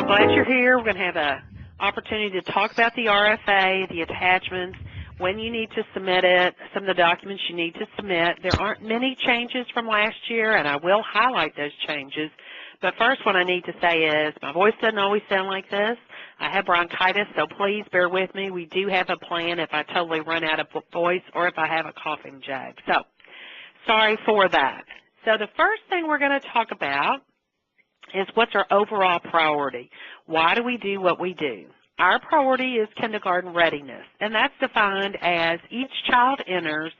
I'm glad you're here. We're going to have an opportunity to talk about the RFA, the attachments, when you need to submit it, some of the documents you need to submit. There aren't many changes from last year, and I will highlight those changes. But first, what I need to say is my voice doesn't always sound like this. I have bronchitis, so please bear with me. We do have a plan if I totally run out of voice or if I have a coughing jag. So sorry for that. So the first thing we're going to talk about is what's our overall priority. Why do we do what we do? Our priority is kindergarten readiness, and that's defined as each child enters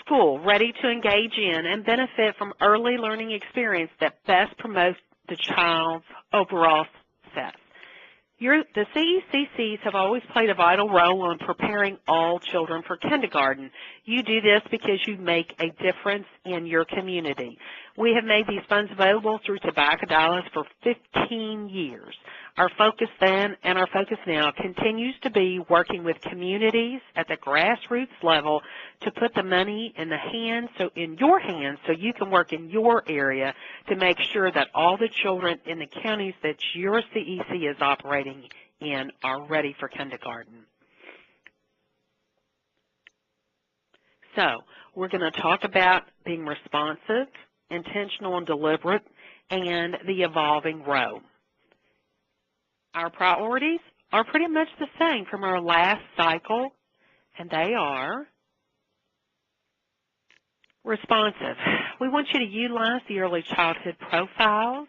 school ready to engage in and benefit from early learning experience that best promotes the child's overall success. The CECCs have always played a vital role in preparing all children for kindergarten. You do this because you make a difference in your community. We have made these funds available through Tobacco Dollars for 15 years. Our focus then and our focus now continues to be working with communities at the grassroots level to put the money in your hands so you can work in your area to make sure that all the children in the counties that your CEC is operating in are ready for kindergarten. So we're going to talk about being responsive, intentional and deliberate, and the evolving row. Our priorities are pretty much the same from our last cycle, and they are responsive. We want you to utilize the early childhood profiles.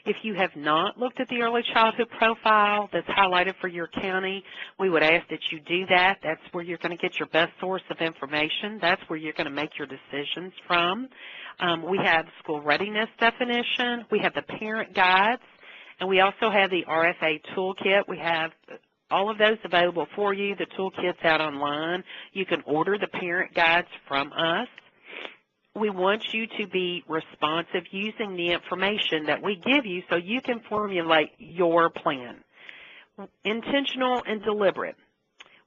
If you have not looked at the early childhood profile that's highlighted for your county, we would ask that you do that. That's where you're going to get your best source of information. That's where you're going to make your decisions from. We have school readiness definition. We have the parent guides. And we also have the RFA toolkit. We have all of those available for you. The toolkit's out online. You can order the parent guides from us. We want you to be responsive using the information that we give you so you can formulate your plan. Intentional and deliberate.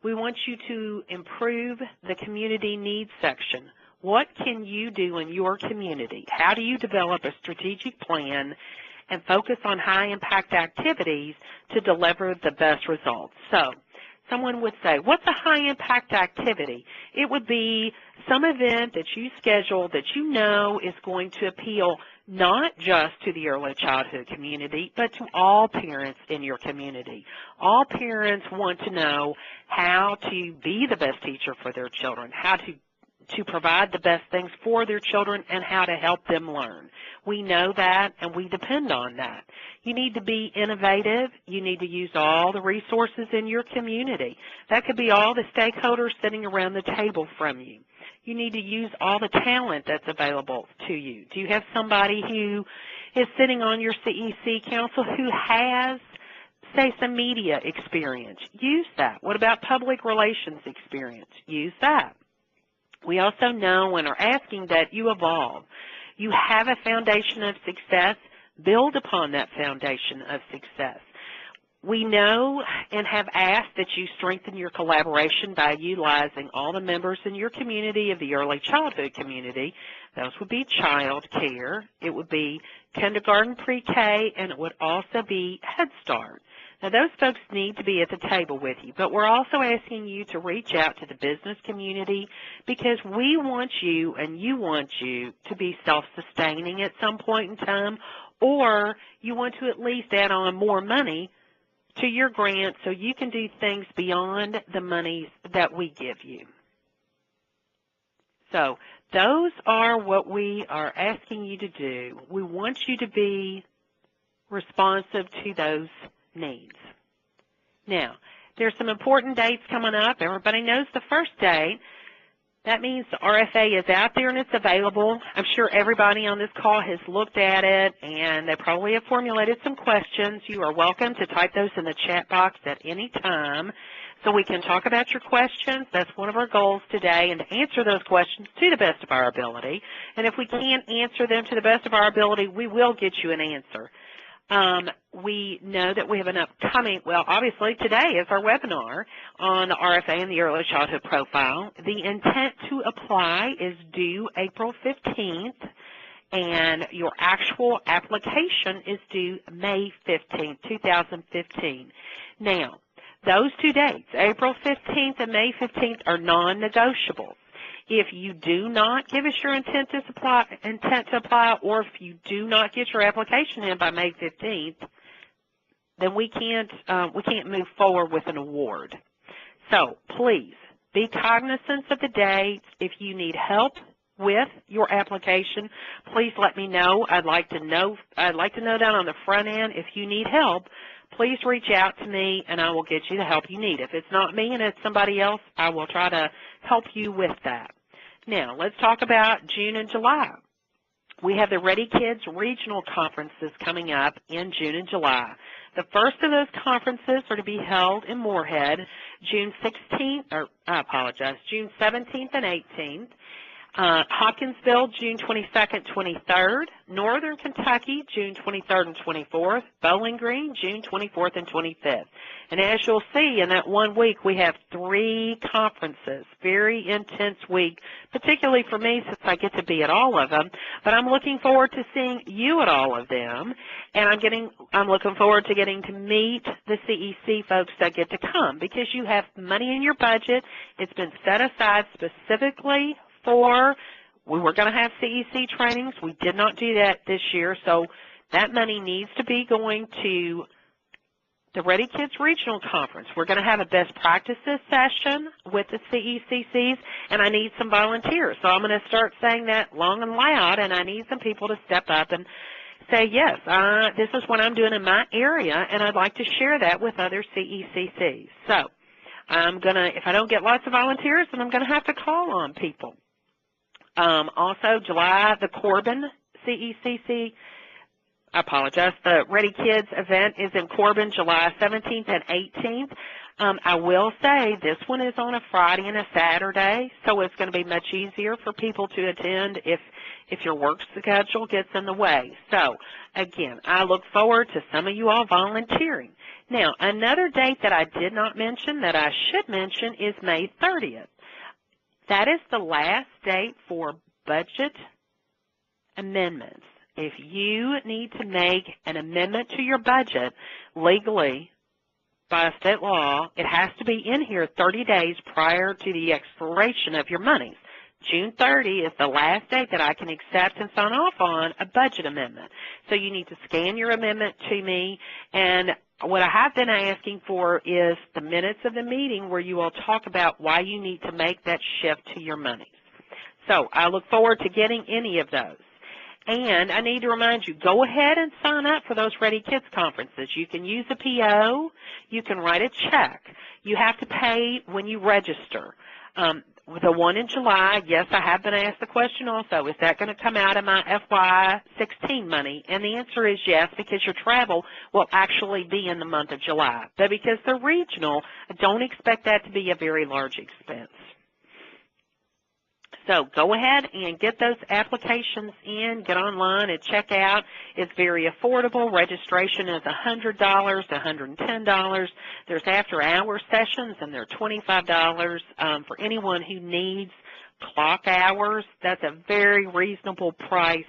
We want you to improve the community needs section. What can you do in your community? How do you develop a strategic plan and focus on high-impact activities to deliver the best results? So someone would say, what's a high-impact activity? It would be some event that you schedule that you know is going to appeal not just to the early childhood community, but to all parents in your community. All parents want to know how to be the best teacher for their children, how to provide the best things for their children, and how to help them learn. We know that, and we depend on that. You need to be innovative. You need to use all the resources in your community. That could be all the stakeholders sitting around the table from you. You need to use all the talent that's available to you. Do you have somebody who is sitting on your CEC council who has, say, some media experience? Use that. What about public relations experience? Use that. We also know and are asking that you evolve. You have a foundation of success. Build upon that foundation of success. We know and have asked that you strengthen your collaboration by utilizing all the members in your community of the early childhood community. Those would be child care, it would be kindergarten, pre-K, and it would also be Head Start. Now, those folks need to be at the table with you, but we're also asking you to reach out to the business community because we want you and you want you to be self-sustaining at some point in time, or you want to at least add on more money to your grant so you can do things beyond the monies that we give you. So those are what we are asking you to do. We want you to be responsive to those needs. Now, there's some important dates coming up. Everybody knows the first date. That means the RFA is out there and it's available. I'm sure everybody on this call has looked at it and they probably have formulated some questions. You are welcome to type those in the chat box at any time so we can talk about your questions. That's one of our goals today, and to answer those questions to the best of our ability. And if we can't answer them to the best of our ability, we will get you an answer. We know that we have an upcoming, well, obviously today is our webinar on the RFA and the early childhood profile. The intent to apply is due April 15th, and your actual application is due May 15, 2015. Now, those 2 dates, April 15th and May 15th, are non-negotiable. If you do not give us your intent to apply, or if you do not get your application in by May 15th, then we can't move forward with an award. So please be cognizant of the dates. If you need help with your application, please let me know. I'd like to know down on the front end. If you need help, please reach out to me and I will get you the help you need. If it's not me and it's somebody else, I will try to help you with that. Now, let's talk about June and July. We have the Ready Kids Regional Conferences coming up in June and July. The first of those conferences are to be held in Moorhead, June 17th and 18th. Hopkinsville, June 22nd, 23rd. Northern Kentucky, June 23rd and 24th. Bowling Green, June 24th and 25th. And as you'll see, in that 1 week, we have 3 conferences. Very intense week, particularly for me since I get to be at all of them. But I'm looking forward to seeing you at all of them. And I'm looking forward to getting to meet the CEC folks that get to come, because you have money in your budget. It's been set aside specifically we were going to have CEC trainings. We did not do that this year, so that money needs to be going to the Ready Kids Regional Conference. We're going to have a best practices session with the CECCs, and I need some volunteers. So I'm going to start saying that long and loud, and I need some people to step up and say, yes, this is what I'm doing in my area, and I'd like to share that with other CECCs. So if I don't get lots of volunteers, then I'm going to have to call on people. Also, July, the Corbin CECC, the Ready Kids event is in Corbin, July 17th and 18th. I will say this one is on a Friday and a Saturday, so it's going to be much easier for people to attend if your work schedule gets in the way. So, again, I look forward to some of you all volunteering. Now, another date that I did not mention that I should mention is May 30th. That is the last date for budget amendments. If you need to make an amendment to your budget legally by state law, it has to be in here 30 days prior to the expiration of your monies. June 30 is the last date that I can accept and sign off on a budget amendment. So you need to scan your amendment to me, and what I have been asking for is the minutes of the meeting where you all talk about why you need to make that shift to your monies. So I look forward to getting any of those. And I need to remind you, go ahead and sign up for those Ready Kids conferences. You can use a PO. You can write a check. You have to pay when you register. The one in July, yes, I have been asked the question also, is that going to come out of my FY16 money? And the answer is yes, because your travel will actually be in the month of July. But because they're regional, I don't expect that to be a very large expense. So go ahead and get those applications in, get online and check out. It's very affordable. Registration is $100 to $110. There's after-hour sessions, and they're $25 for anyone who needs clock hours. That's a very reasonable price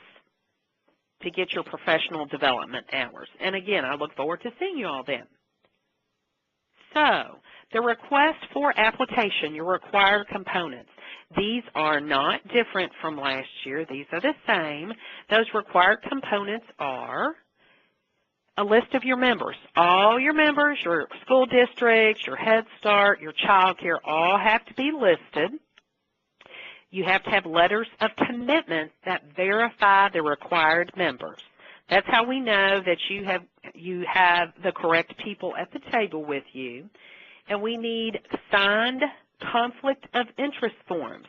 to get your professional development hours. And again, I look forward to seeing you all then. So the request for application, your required components. These are not different from last year. These are the same. Those required components are a list of your members. All your members, your school districts, your Head Start, your child care, all have to be listed. You have to have letters of commitment that verify the required members. That's how we know that you have the correct people at the table with you. And we need signed conflict of interest forms,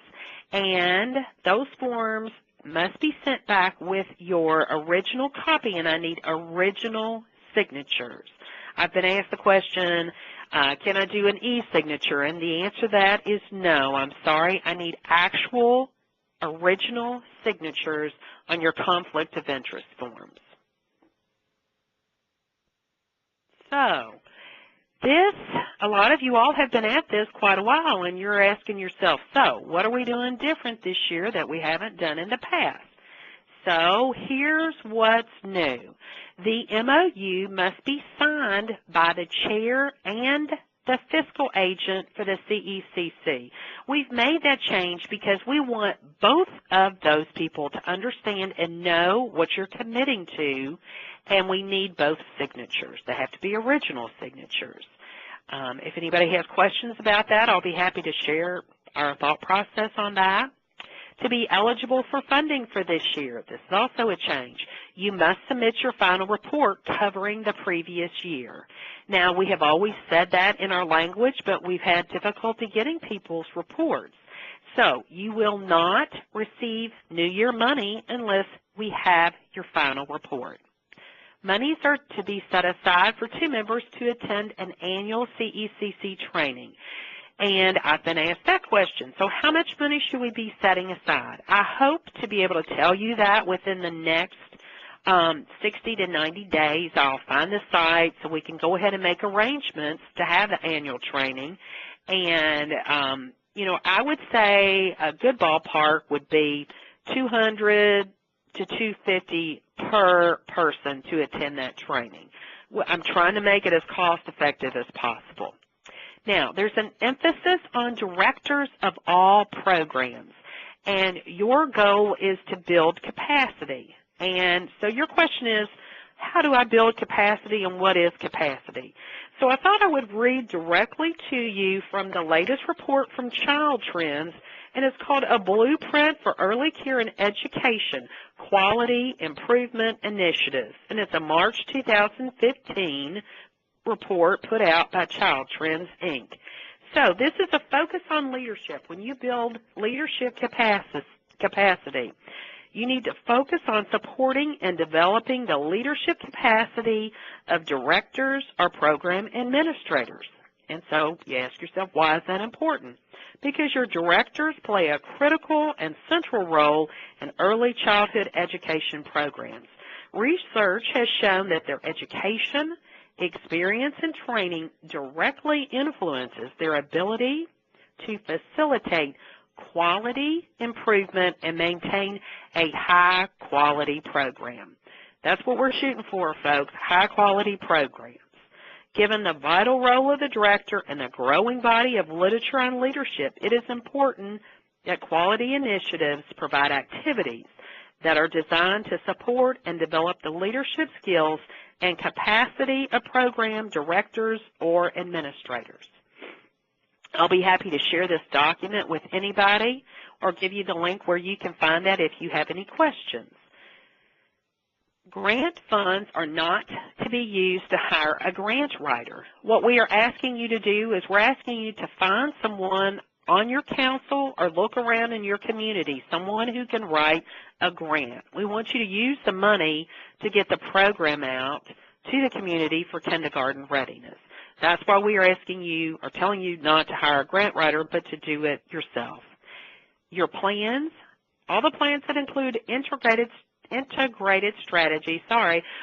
and those forms must be sent back with your original copy, and I need original signatures. I've been asked the question, can I do an e-signature? And the answer to that is no. I'm sorry. I need actual original signatures on your conflict of interest forms. So, a lot of you all have been at this quite a while, and you're asking yourself, so what are we doing different this year that we haven't done in the past? So here's what's new. The MOU must be signed by the chair and the fiscal agent for the CECC. We've made that change because we want both of those people to understand and know what you're committing to, and we need both signatures. They have to be original signatures. If anybody has questions about that, I'll be happy to share our thought process on that. To be eligible for funding for this year, this is also a change. You must submit your final report covering the previous year. Now, we have always said that in our language, but we've had difficulty getting people's reports. So you will not receive New Year money unless we have your final report. Monies are to be set aside for 2 members to attend an annual CECC training. And I've been asked that question. So how much money should we be setting aside? I hope to be able to tell you that within the next 60 to 90 days. I'll find the site so we can go ahead and make arrangements to have the annual training. And, you know, I would say a good ballpark would be $200 to $250 per person to attend that training. I'm trying to make it as cost-effective as possible. Now, there's an emphasis on directors of all programs, and your goal is to build capacity. And so your question is, how do I build capacity and what is capacity? So I thought I would read directly to you from the latest report from Child Trends, and it's called A Blueprint for Early Care and Education, Quality Improvement Initiatives. And it's a March 2015 report put out by Child Trends, Inc. So this is a focus on leadership. When you build leadership capacity, you need to focus on supporting and developing the leadership capacity of directors or program administrators. And so you ask yourself, why is that important? Because your directors play a critical and central role in early childhood education programs. Research has shown that their education, experience, and training directly influences their ability to facilitate quality improvement and maintain a high-quality program. That's what we're shooting for, folks, high-quality programs. Given the vital role of the director and the growing body of literature on leadership, it is important that quality initiatives provide activities that are designed to support and develop the leadership skills and capacity of program directors or administrators. I'll be happy to share this document with anybody or give you the link where you can find that if you have any questions. Grant funds are not to be used to hire a grant writer. What we are asking you to do is we're asking you to find someone on your council or look around in your community, someone who can write a grant. We want you to use the money to get the program out to the community for kindergarten readiness. That's why we are asking you or telling you not to hire a grant writer, but to do it yourself. Your plans, all the plans that include integrated strategy,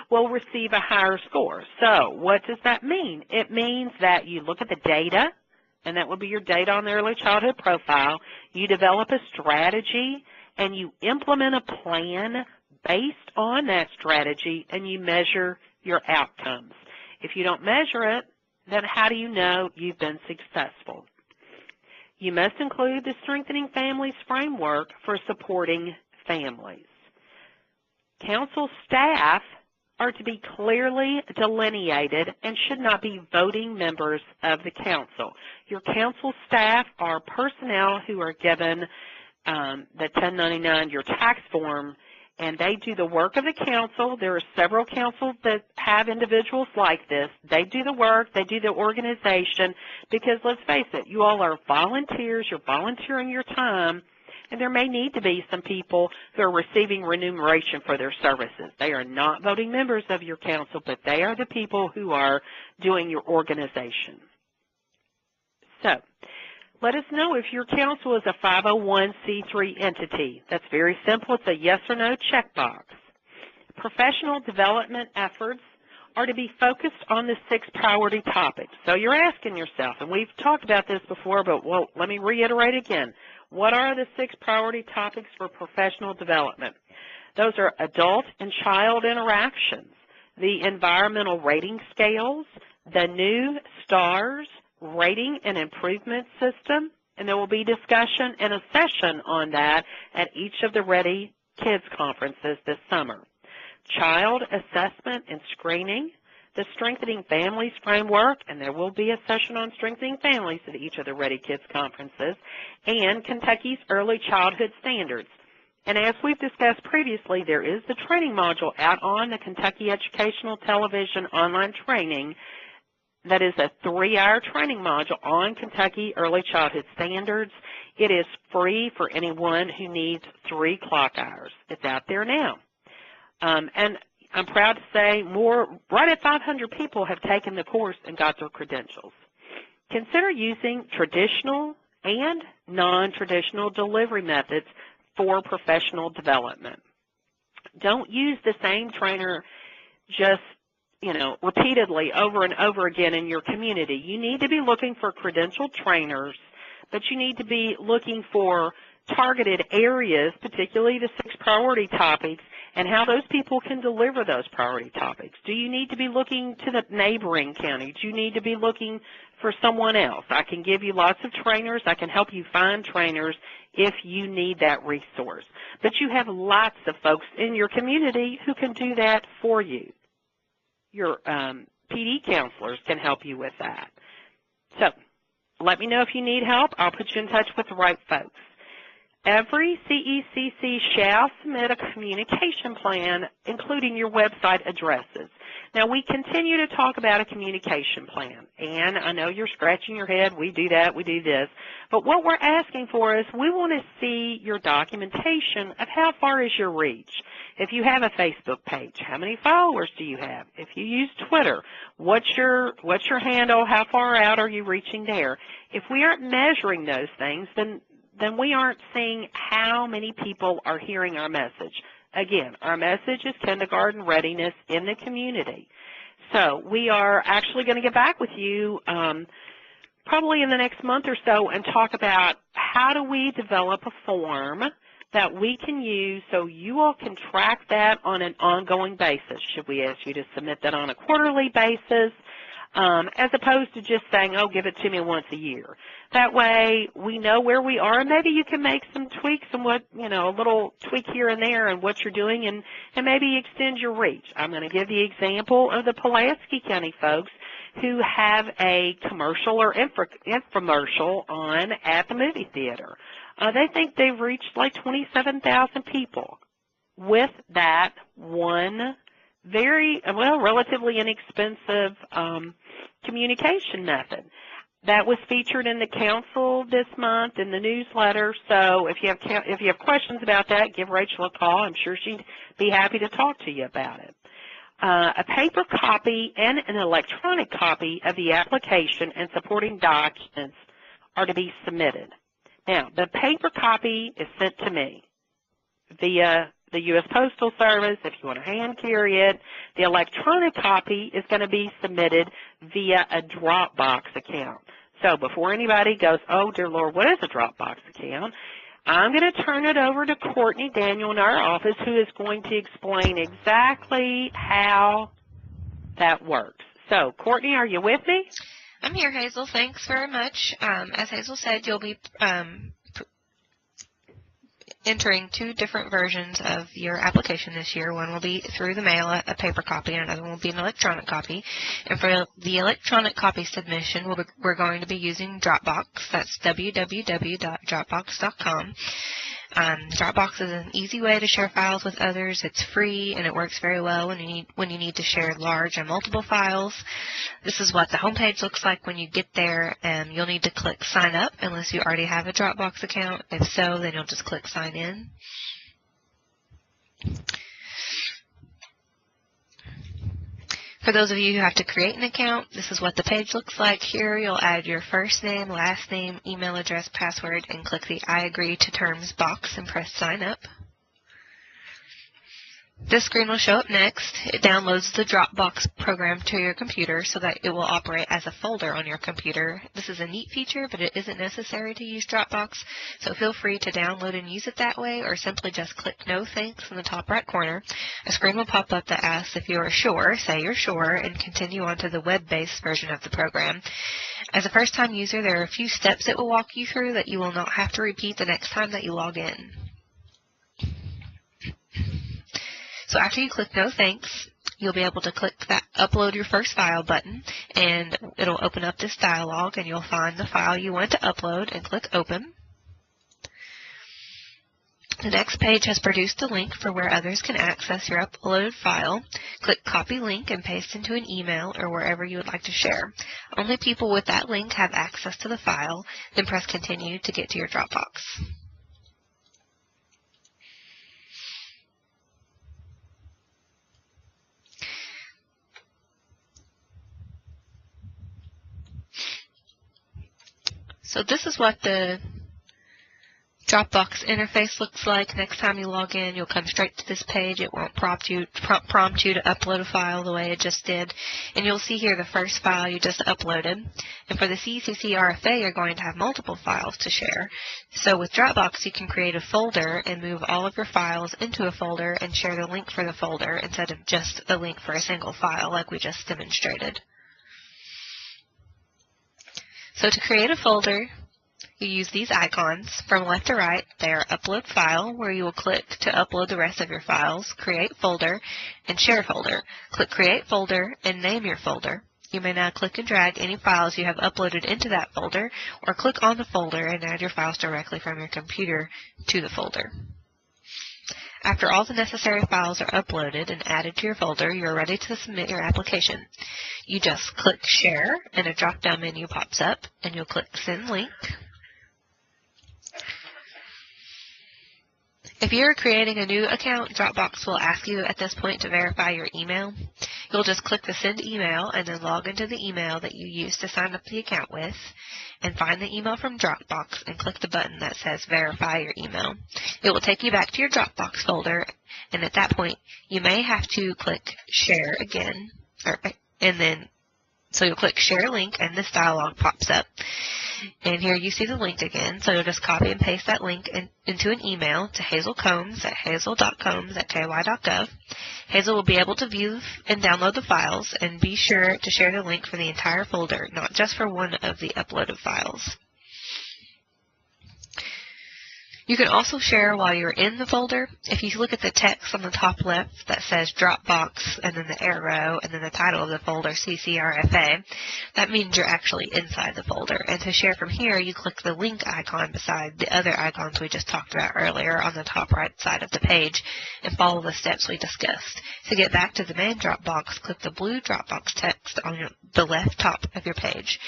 will receive a higher score. So what does that mean? It means that you look at the data, and that would be your data on the early childhood profile. You develop a strategy, and you implement a plan based on that strategy, and you measure your outcomes. If you don't measure it, then how do you know you've been successful? You must include the Strengthening Families framework for supporting families. Council staff are to be clearly delineated and should not be voting members of the council. Your council staff are personnel who are given the 1099, your tax form, and they do the work of the council. There are several councils that have individuals like this. They do the work, they do the organization, because let's face it, you all are volunteers, you're volunteering your time, and there may need to be some people who are receiving remuneration for their services. They are not voting members of your council, but they are the people who are doing your organization. So, let us know if your council is a 501c3 entity. That's very simple. It's a yes or no checkbox. Professional development efforts are to be focused on the 6 priority topics. So you're asking yourself, and we've talked about this before, but let me reiterate again. What are the 6 priority topics for professional development? Those are adult and child interactions, the environmental rating scales, the new STARS rating and improvement system, and there will be discussion and a session on that at each of the Ready Kids conferences this summer. Child assessment and screening, the Strengthening Families framework, and there will be a session on strengthening families at each of the Ready Kids conferences, and Kentucky's early childhood standards. And as we've discussed previously, there is the training module out on the Kentucky Educational Television online training that is a 3-hour training module on Kentucky early childhood standards. It is free for anyone who needs 3 clock hours. It's out there now. And I'm proud to say right at 500 people have taken the course and got their credentials. Consider using traditional and non-traditional delivery methods for professional development. Don't use the same trainer just, repeatedly over and over again in your community. You need to be looking for credentialed trainers, but you need to be looking for targeted areas, particularly the 6 priority topics, and how those people can deliver those priority topics. Do you need to be looking to the neighboring county? Do you need to be looking for someone else? I can give you lots of trainers. I can help you find trainers if you need that resource. But you have lots of folks in your community who can do that for you. Your PD counselors can help you with that. So let me know if you need help. I'll put you in touch with the right folks. Every CECC shall submit a communication plan, including your website addresses. Now, we continue to talk about a communication plan, and I know you're scratching your head, we do that, we do this, but what we're asking for is we want to see your documentation of how far is your reach. If you have a Facebook page, how many followers do you have? If you use Twitter, what's your handle? How far out are you reaching there? If we aren't measuring those things, then we aren't seeing how many people are hearing our message. Again, our message is kindergarten readiness in the community. So we are actually going to get back with you probably in the next month or so and talk about how do we develop a form that we can use so you all can track that on an ongoing basis. Should we ask you to submit that on a quarterly basis? As opposed to just saying, oh, give it to me once a year. That way we know where we are, and maybe you can make some tweaks and a little tweak here and there in what you're doing and maybe extend your reach. I'm going to give the example of the Pulaski County folks who have a commercial or infomercial on at the movie theater. They think they've reached like 27,000 people with that one relatively inexpensive communication method. That was featured in the council this month in the newsletter. So if you have questions about that, give Rachel a call. I'm sure she'd be happy to talk to you about it. A paper copy and an electronic copy of the application and supporting documents are to be submitted. Now, the paper copy is sent to me via the U.S. Postal Service, if you want to hand carry it. The electronic copy is going to be submitted via a Dropbox account. So before anybody goes, oh, dear Lord, what is a Dropbox account? I'm going to turn it over to Courtney Daniel in our office, who is going to explain exactly how that works. So, Courtney, are you with me? I'm here, Hazel. Thanks very much. As Hazel said, you'll be entering 2 different versions of your application this year. One will be through the mail, a paper copy, and another one will be an electronic copy. And for the electronic copy submission, we're going to be using Dropbox. That's www.dropbox.com. Dropbox is an easy way to share files with others. It's free, and it works very well when you need to share large and multiple files. This is what the homepage looks like when you get there, and you'll need to click Sign Up unless you already have a Dropbox account. If so, then you'll just click Sign In. For those of you who have to create an account, this is what the page looks like. Here you'll add your first name, last name, email address, password, and click the I agree to terms box and press sign up. This screen will show up next. It downloads the Dropbox program to your computer so that it will operate as a folder on your computer. This is a neat feature, but it isn't necessary to use Dropbox, so feel free to download and use it that way, or simply just click No Thanks in the top right corner. A screen will pop up that asks if you are sure, say you're sure, and continue on to the web-based version of the program. As a first-time user, there are a few steps it will walk you through that you will not have to repeat the next time that you log in. So after you click No Thanks, you'll be able to click that Upload Your First File button, and it'll open up this dialog, and you'll find the file you want to upload and click Open. The next page has produced a link for where others can access your uploaded file. Click Copy Link and paste into an email or wherever you would like to share. Only people with that link have access to the file, then press Continue to get to your Dropbox. So this is what the Dropbox interface looks like. Next time you log in, you'll come straight to this page. It won't prompt you to upload a file the way it just did. And you'll see here the first file you just uploaded. And for the CECC RFA, you're going to have multiple files to share. So with Dropbox, you can create a folder and move all of your files into a folder and share the link for the folder instead of just the link for a single file like we just demonstrated. So to create a folder, you use these icons. From left to right, they are Upload File, where you will click to upload the rest of your files, Create Folder, and Share Folder. Click Create Folder and name your folder. You may now click and drag any files you have uploaded into that folder, or click on the folder and add your files directly from your computer to the folder. After all the necessary files are uploaded and added to your folder, you are ready to submit your application. You just click Share, and a drop-down menu pops up, and you'll click Send Link. If you're creating a new account, Dropbox will ask you at this point to verify your email. You'll just click the Send Email and then log into the email that you used to sign up the account with, and find the email from Dropbox and click the button that says Verify Your Email. It will take you back to your Dropbox folder, and at that point, you may have to click Share again, so you'll click Share Link, and this dialog pops up. And here you see the link again, so you'll just copy and paste that link into an email to Hazel Combs at hazel.combs@ky.gov. Hazel will be able to view and download the files, and be sure to share the link for the entire folder, not just for one of the uploaded files. You can also share while you're in the folder. If you look at the text on the top left that says Dropbox, and then the arrow, and then the title of the folder, CECC RFA, that means you're actually inside the folder. And to share from here, you click the link icon beside the other icons we just talked about earlier on the top right side of the page, and follow the steps we discussed. To get back to the main Dropbox, click the blue Dropbox text on the left top of your page.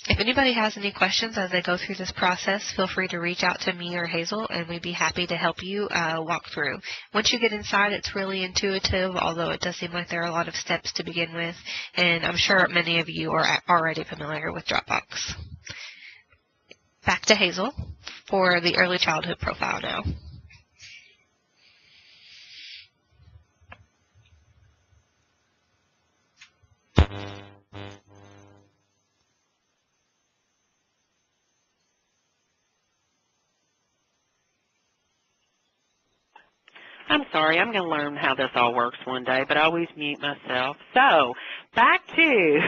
If anybody has any questions as they go through this process, feel free to reach out to me or Hazel, and we'd be happy to help you walk through. Once you get inside, it's really intuitive, although it does seem like there are a lot of steps to begin with, and I'm sure many of you are already familiar with Dropbox. Back to Hazel for the early childhood profile now. I'm sorry, I'm going to learn how this all works one day, but I always mute myself. So, back to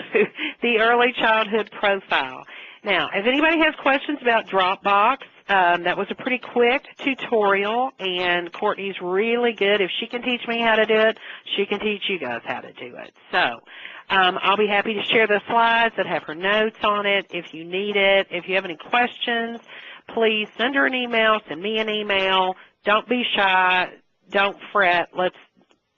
the early childhood profile. Now, if anybody has questions about Dropbox, that was a pretty quick tutorial, and Courtney's really good. If she can teach me how to do it, she can teach you guys how to do it. So, I'll be happy to share the slides that have her notes on it if you need it. If you have any questions, please send her an email, send me an email. Don't be shy. Don't fret.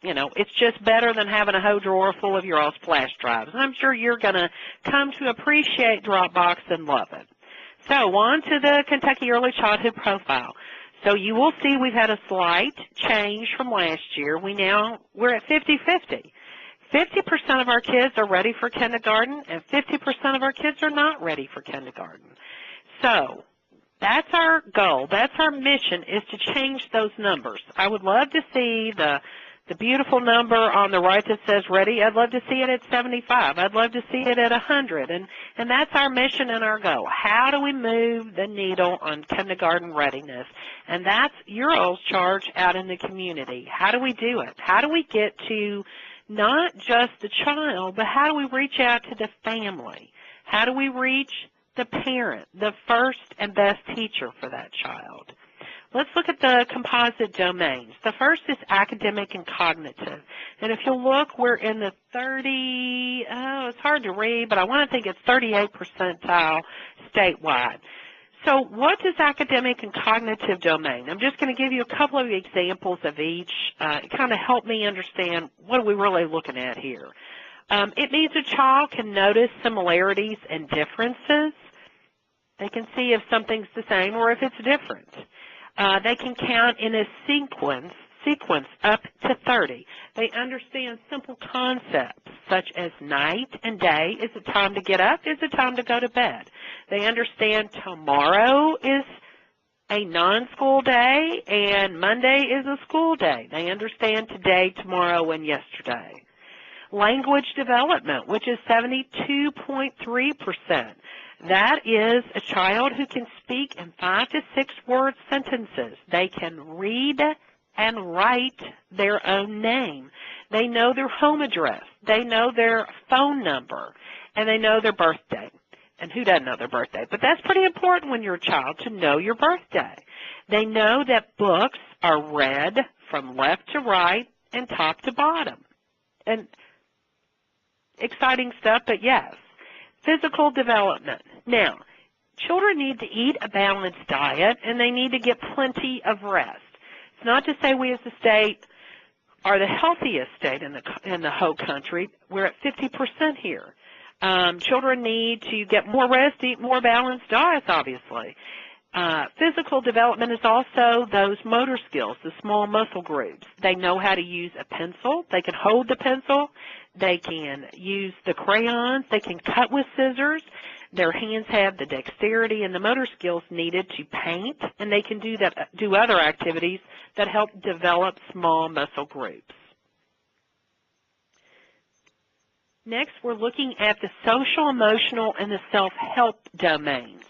It's just better than having a whole drawer full of your old flash drives. And I'm sure you're going to come to appreciate Dropbox and love it. So on to the Kentucky Early Childhood Profile. So you will see we've had a slight change from last year. We're at 50-50. 50% of our kids are ready for kindergarten, and 50% of our kids are not ready for kindergarten. So That's our goal. That's our mission, is to change those numbers. I would love to see the beautiful number on the right that says ready. I'd love to see it at 75. I'd love to see it at 100. And that's our mission and our goal. How do we move the needle on kindergarten readiness? And that's your all's charge out in the community. How do we do it? How do we get to not just the child, but how do we reach out to the family? How do we reach the parent, the first and best teacher for that child? Let's look at the composite domains. The first is academic and cognitive. And if you'll look, we're in the it's hard to read, but I want to think it's 38th percentile statewide. So what is academic and cognitive domain? I'm just going to give you a couple of examples of each. It kind of helped me understand what are we really looking at here. It means a child can notice similarities and differences. They can see if something's the same or if it's different. They can count in a sequence up to 30. They understand simple concepts such as night and day. Is it time to get up? Is it time to go to bed? They understand tomorrow is a non-school day and Monday is a school day. They understand today, tomorrow, and yesterday. Language development, which is 72.3%. That is a child who can speak in 5 to 6 word sentences. They can read and write their own name. They know their home address. They know their phone number. And they know their birthday. And who doesn't know their birthday? But that's pretty important when you're a child, to know your birthday. They know that books are read from left to right and top to bottom. And exciting stuff, but yes. Physical development. Now, children need to eat a balanced diet, and they need to get plenty of rest. It's not to say we as a state are the healthiest state in the whole country. We're at 50% here. Children need to get more rest, eat more balanced diets, obviously. Physical development is also those motor skills, the small muscle groups. They know how to use a pencil. They can hold the pencil. They can use the crayons. They can cut with scissors. Their hands have the dexterity and the motor skills needed to paint, and they can do other activities that help develop small muscle groups. Next, we're looking at the social, emotional, and the self-help domains.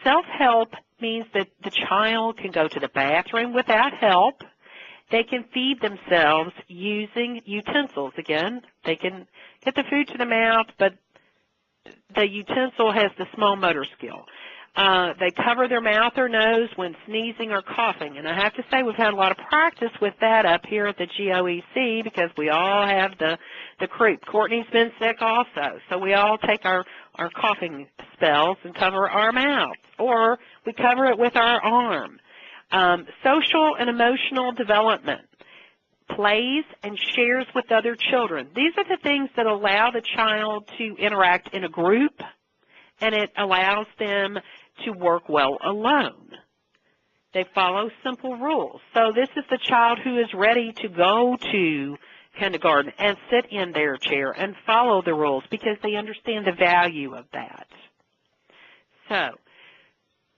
Self-help means that the child can go to the bathroom without help. They can feed themselves using utensils. Again, they can get the food to the mouth, but the utensil has the small motor skill. They cover their mouth or nose when sneezing or coughing. And I have to say we've had a lot of practice with that up here at the GOEC because we all have the croup. Courtney's been sick also, so we all take our coughing spells and cover our mouth, or we cover it with our arm. Social and emotional development. Plays and shares with other children. These are the things that allow the child to interact in a group, and it allows them to work well alone. They follow simple rules. So this is the child who is ready to go to kindergarten and sit in their chair and follow the rules because they understand the value of that. So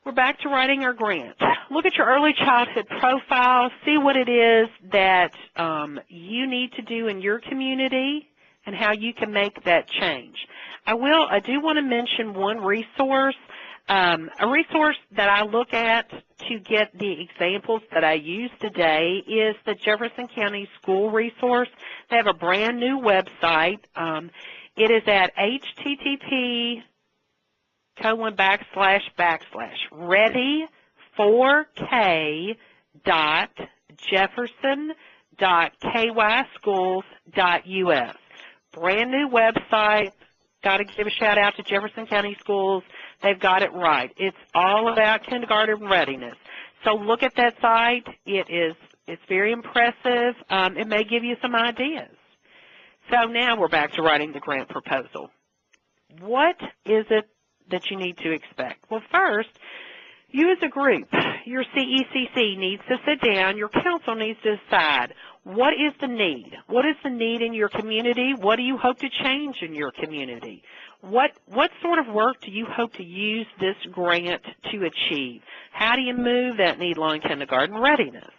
we're back to writing our grant. Look at your early childhood profile. See what it is that you need to do in your community and how you can make that change. I do want to mention one resource. A resource that I look at to get the examples that I use today is the Jefferson County School Resource. They have a brand new website. It is at http://ready4k.jefferson.kyschools.us. Brand new website. Got to give a shout out to Jefferson County Schools. They've got it right. It's all about kindergarten readiness. So look at that site. It's very impressive. It may give you some ideas. So now we're back to writing the grant proposal. What is it that you need to expect? Well, first, you as a group, your CECC needs to sit down, your council needs to decide What is the need? What is the need in your community? What do you hope to change in your community? What sort of work do you hope to use this grant to achieve? How do you move that need-line kindergarten readiness?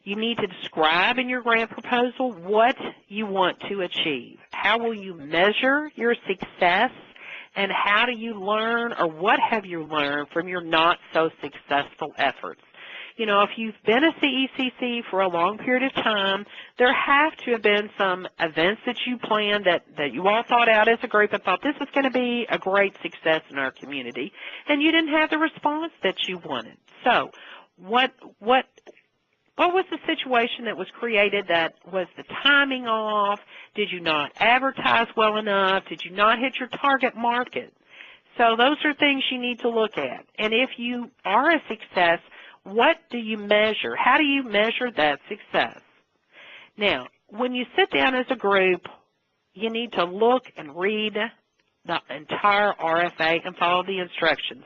You need to describe in your grant proposal what you want to achieve. How will you measure your success? And how do you learn, or what have you learned from your not-so-successful efforts? You know, if you've been a CECC for a long period of time, there have to have been some events that you planned that you all thought out as a group and thought this is going to be a great success in our community, and you didn't have the response that you wanted. So what was the situation that was created? That was the timing off? Did you not advertise well enough? Did you not hit your target market? So those are things you need to look at. And if you are a success, what do you measure? How do you measure that success? Now, when you sit down as a group, you need to look and read the entire RFA and follow the instructions.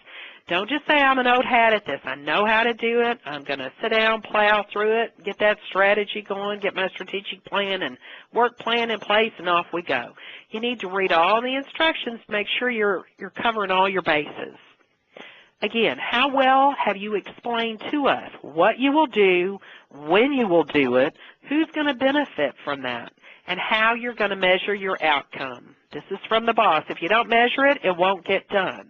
Don't just say, I'm an old hat at this. I know how to do it. I'm going to sit down, plow through it, get that strategy going, get my strategic plan and work plan in place, and off we go. You need to read all the instructions to make sure you're covering all your bases. Again, how well have you explained to us what you will do, when you will do it, who's going to benefit from that, and how you're going to measure your outcome? This is from the boss. If you don't measure it, it won't get done.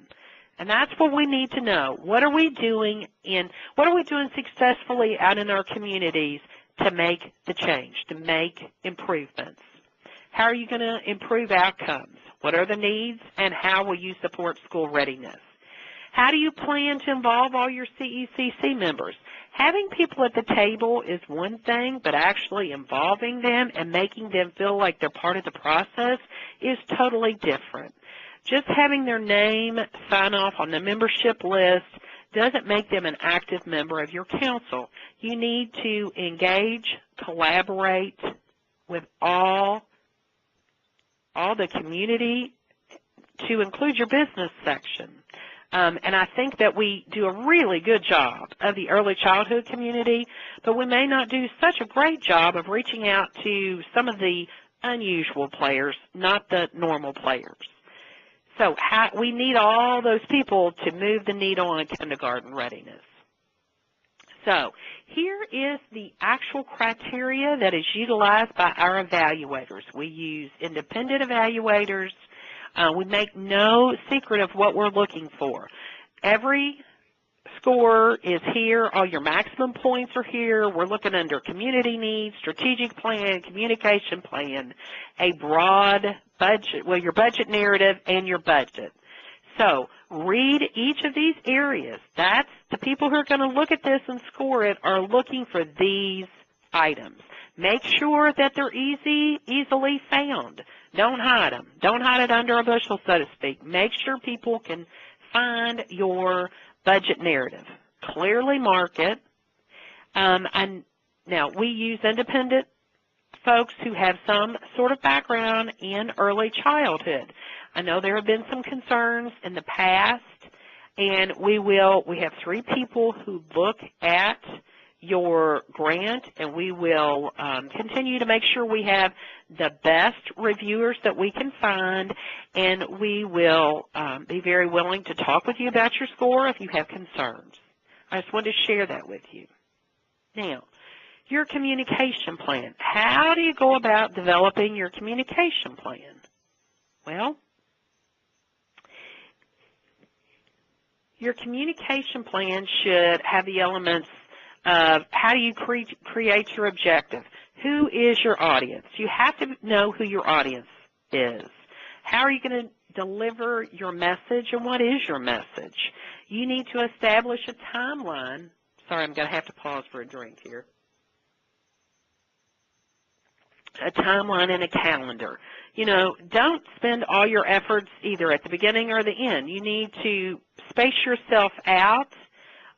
And that's what we need to know. What are we doing successfully out in our communities to make the change, to make improvements? How are you going to improve outcomes? What are the needs, and how will you support school readiness? How do you plan to involve all your CECC members? Having people at the table is one thing, but actually involving them and making them feel like they're part of the process is totally different. Just having their name sign off on the membership list doesn't make them an active member of your council. You need to engage, collaborate with all the community to include your business section. And I think that we do a really good job of the early childhood community, but we may not do such a great job of reaching out to some of the unusual players, not the normal players. So we need all those people to move the needle on kindergarten readiness. So here is the actual criteria that is utilized by our evaluators. We use independent evaluators. We make no secret of what we're looking for. Every score is here. All your maximum points are here. We're looking under community needs, strategic plan, communication plan, a broad budget, well, your budget narrative and your budget. So read each of these areas. That's the people who are going to look at this and score it are looking for these items. Make sure that they're easily found. Don't hide them. Don't hide it under a bushel, so to speak. Make sure people can find your budget narrative. Clearly mark it. And now, we use independent folks who have some sort of background in early childhood. I know there have been some concerns in the past, and we have 3 people who look at your grant, and we will continue to make sure we have the best reviewers that we can find, and we will be very willing to talk with you about your score if you have concerns. I just wanted to share that with you. Now, your communication plan. How do you go about developing your communication plan? Well, your communication plan should have the elements of how do you create your objective. Who is your audience? You have to know who your audience is. How are you going to deliver your message, and what is your message? You need to establish a timeline. Sorry, I'm going to have to pause for a drink here. A timeline and a calendar. You know, don't spend all your efforts either at the beginning or the end. You need to space yourself out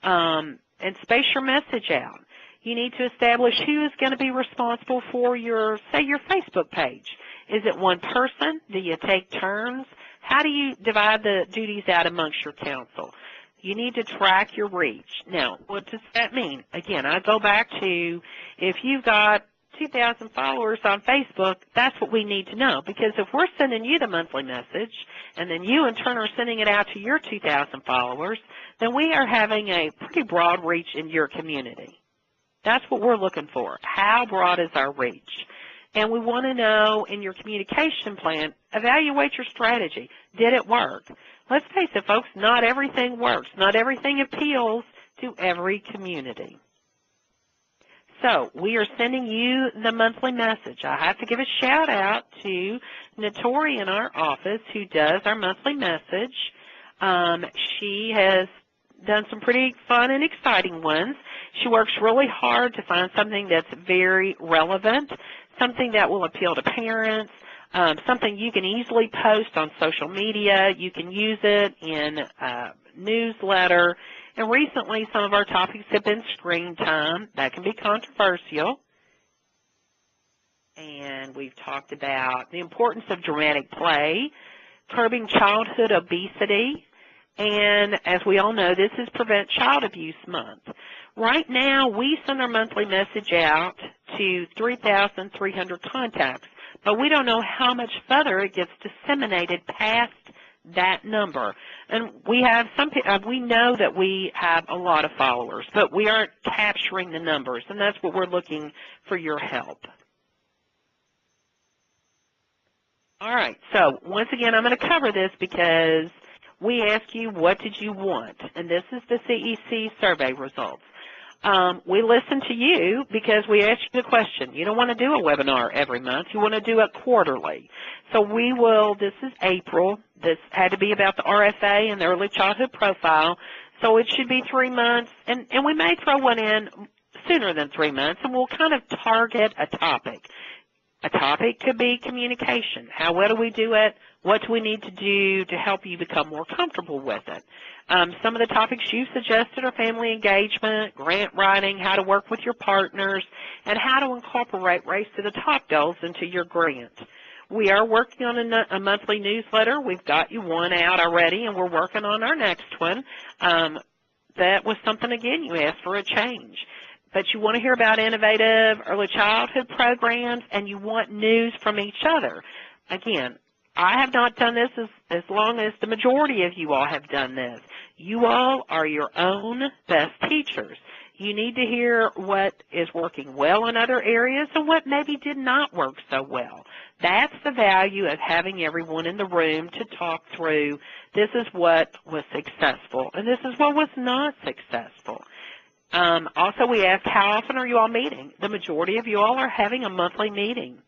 and space your message out. You need to establish who is going to be responsible for your, say, your Facebook page. Is it one person? Do you take turns? How do you divide the duties out amongst your council? You need to track your reach. Now, what does that mean? Again, I go back to if you've got 2,000 followers on Facebook, that's what we need to know. Because if we're sending you the monthly message, and then you in turn are sending it out to your 2,000 followers, then we are having a pretty broad reach in your community. That's what we're looking for. How broad is our reach? And we want to know in your communication plan, evaluate your strategy. Did it work? Let's face it, folks, not everything works. Not everything appeals to every community. So we are sending you the monthly message. I have to give a shout out to Notori in our office who does our monthly message. She has done some pretty fun and exciting ones. She works really hard to find something that's very relevant, something that will appeal to parents, something you can easily post on social media. You can use it in a newsletter. And recently, some of our topics have been screen time. That can be controversial. And we've talked about the importance of dramatic play, curbing childhood obesity, and as we all know, this is Prevent Child Abuse Month. Right now, we send our monthly message out to 3,300 contacts, but we don't know how much further it gets disseminated past that number. And we know that we have a lot of followers, but we aren't capturing the numbers, and that's what we're looking for your help. All right, so once again, I'm going to cover this because we ask you, what did you want? And this is the CEC survey results. We listen to you because we ask you the question. You don't want to do a webinar every month. You want to do it quarterly. So this is April. This had to be about the RFA and the early childhood profile. So it should be 3 months. And we may throw one in sooner than 3 months, and we'll kind of target a topic. A topic could be communication. How well do we do it? What do we need to do to help you become more comfortable with it? Some of the topics you suggested are family engagement, grant writing, how to work with your partners, and how to incorporate Race to the Top goals into your grant. We are working on a monthly newsletter. We've got you one out already, and we're working on our next one. That was something, again, you asked for a change. But you want to hear about innovative early childhood programs, and you want news from each other. Again, I have not done this as long as the majority of you all have done this. You all are your own best teachers. You need to hear what is working well in other areas and what maybe did not work so well. That's the value of having everyone in the room to talk through, this is what was successful, and this is what was not successful. Also, we ask, how often are you all meeting? The majority of you all are having a monthly meeting.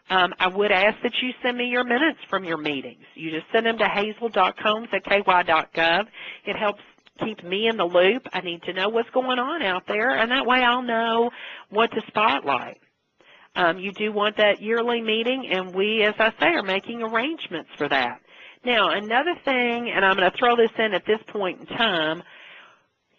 I would ask that you send me your minutes from your meetings. You just send them to hazel.combs@ky.gov. It helps keep me in the loop. I need to know what's going on out there, and that way I'll know what to spotlight. You do want that yearly meeting, and we, as I say, are making arrangements for that. Now, another thing, and I'm going to throw this in at this point in time,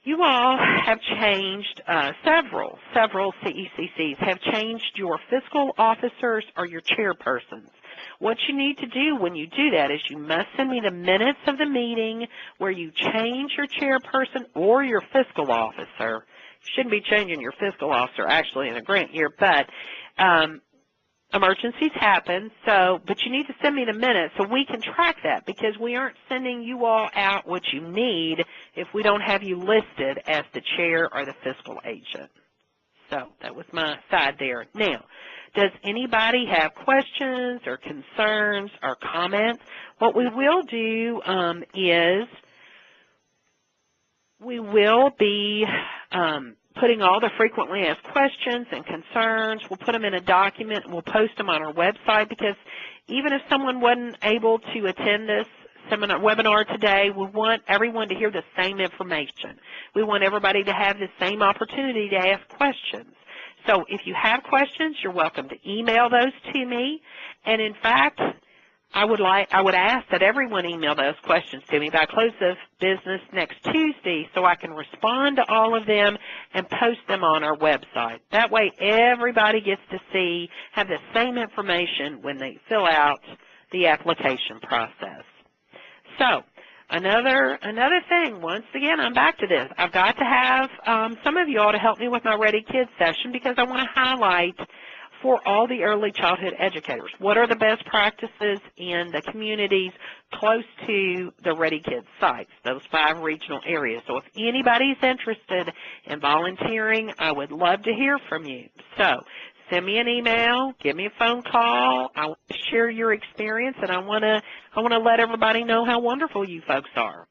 you all have changed, several CECCs have changed your fiscal officers or your chairpersons. What you need to do when you do that is you must send me the minutes of the meeting where you change your chairperson or your fiscal officer. You shouldn't be changing your fiscal officer actually in a grant year, but emergencies happen, but you need to send me the minutes so we can track that, because we aren't sending you all out what you need if we don't have you listed as the chair or the fiscal agent. So that was my side there. Now, does anybody have questions or concerns or comments? What we will do is we will be putting all the frequently asked questions and concerns. We'll put them in a document and we'll post them on our website, because even if someone wasn't able to attend this webinar today, we want everyone to hear the same information. We want everybody to have the same opportunity to ask questions. So if you have questions, you're welcome to email those to me. And in fact, I would ask that everyone email those questions to me by close of business next Tuesday so I can respond to all of them and post them on our website. That way everybody gets to have the same information when they fill out the application process. So another thing, once again, I'm back to this. I've got to have some of you all to help me with my Ready Kids session, because I want to highlight for all the early childhood educators. What are the best practices in the communities close to the Ready Kids sites, those 5 regional areas? So if anybody's interested in volunteering, I would love to hear from you. So send me an email, give me a phone call. I want to share your experience, and I want to let everybody know how wonderful you folks are.